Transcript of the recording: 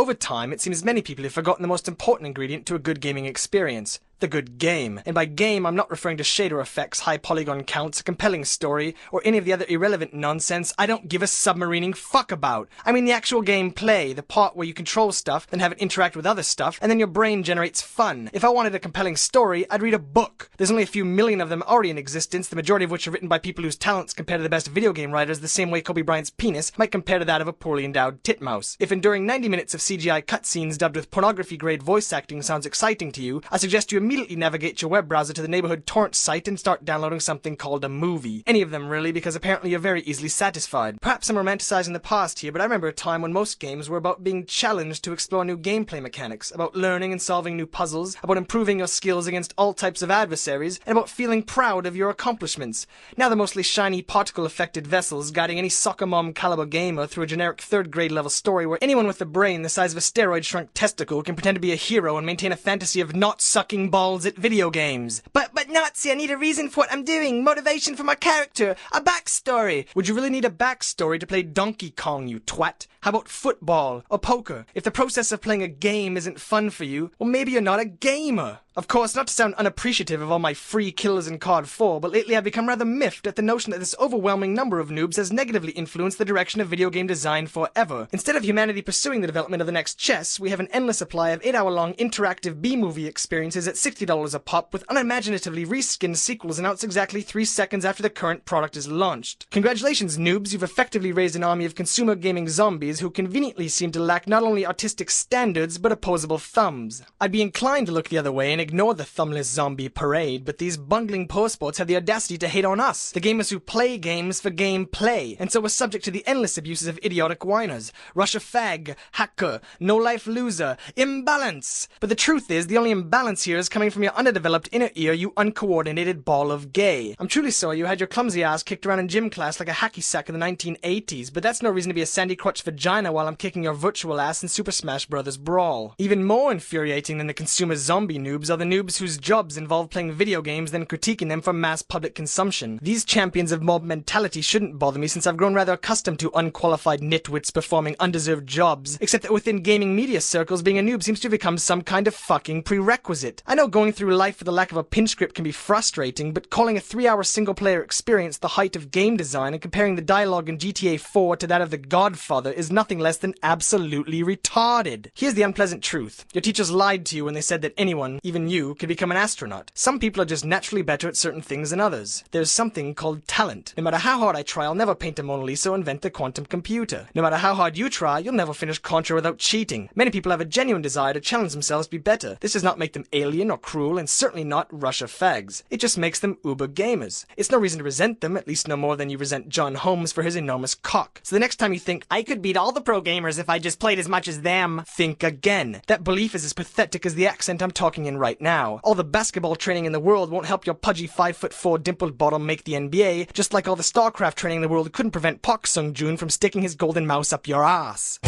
Over time, it seems many people have forgotten the most important ingredient to a good gaming experience. The good game. And by game, I'm not referring to shader effects, high polygon counts, a compelling story, or any of the other irrelevant nonsense I don't give a submarining fuck about. I mean the actual gameplay, the part where you control stuff, then have it interact with other stuff, and then your brain generates fun. If I wanted a compelling story, I'd read a book. There's only a few million of them already in existence, the majority of which are written by people whose talents compare to the best video game writers the same way Kobe Bryant's penis might compare to that of a poorly endowed titmouse. If enduring 90 minutes of CGI cutscenes dubbed with pornography-grade voice acting sounds exciting to you, I suggest you immediately navigate your web browser to the neighborhood torrent site and start downloading something called a movie. Any of them really, because apparently you're very easily satisfied. Perhaps I'm romanticizing the past here, but I remember a time when most games were about being challenged to explore new gameplay mechanics, about learning and solving new puzzles, about improving your skills against all types of adversaries, and about feeling proud of your accomplishments. Now they're mostly shiny particle-affected vessels guiding any soccer mom caliber gamer through a generic third-grade level story where anyone with a brain the size of a steroid-shrunk testicle can pretend to be a hero and maintain a fantasy of not sucking balls at video games. But Nahtzee, I need a reason for what I'm doing, motivation for my character, a backstory. Would you really need a backstory to play Donkey Kong, you twat? How about football or poker? If the process of playing a game isn't fun for you, well maybe you're not a gamer. Of course, not to sound unappreciative of all my free kills in COD 4, but lately I've become rather miffed at the notion that this overwhelming number of noobs has negatively influenced the direction of video game design forever. Instead of humanity pursuing the development of the next chess, we have an endless supply of 8-hour-long interactive B-movie experiences at $60 a pop with unimaginatively reskinned sequels announced exactly 3 seconds after the current product is launched. Congratulations, noobs, you've effectively raised an army of consumer gaming zombies who conveniently seem to lack not only artistic standards, but opposable thumbs. I'd be inclined to look the other way and ignore the thumbless zombie parade, but these bungling poor sports have the audacity to hate on us, the gamers who play games for gameplay, and so we're subject to the endless abuses of idiotic whiners. Russia fag, hacker, no-life loser, imbalance! But the truth is, the only imbalance here is coming from your underdeveloped inner ear, you uncoordinated ball of gay. I'm truly sorry you had your clumsy ass kicked around in gym class like a hacky sack in the 1980s, but that's no reason to be a sandy crotch vagina while I'm kicking your virtual ass in Super Smash Bros. Brawl. Even more infuriating than the consumer zombie noobs are the noobs whose jobs involve playing video games then critiquing them for mass public consumption. These champions of mob mentality shouldn't bother me since I've grown rather accustomed to unqualified nitwits performing undeserved jobs, except that within gaming media circles being a noob seems to have become some kind of fucking prerequisite. I know going through life with the lack of a pinch grip can be frustrating, but calling a 3-hour single-player experience the height of game design and comparing the dialogue in GTA 4 to that of The Godfather is nothing less than absolutely retarded. Here's the unpleasant truth. Your teachers lied to you when they said that anyone, even you, could become an astronaut. Some people are just naturally better at certain things than others. There's something called talent. No matter how hard I try, I'll never paint a Mona Lisa or invent the quantum computer. No matter how hard you try, you'll never finish Contra without cheating. Many people have a genuine desire to challenge themselves to be better. This does not make them alien or cruel, and certainly not Russia fags. It just makes them uber gamers. It's no reason to resent them, at least no more than you resent John Holmes for his enormous cock. So the next time you think, I could beat all the pro gamers if I just played as much as them, think again. That belief is as pathetic as the accent I'm talking in right now. All the basketball training in the world won't help your pudgy 5'4" dimpled bottom make the NBA, just like all the StarCraft training in the world couldn't prevent Park Sung-joon from sticking his golden mouse up your ass.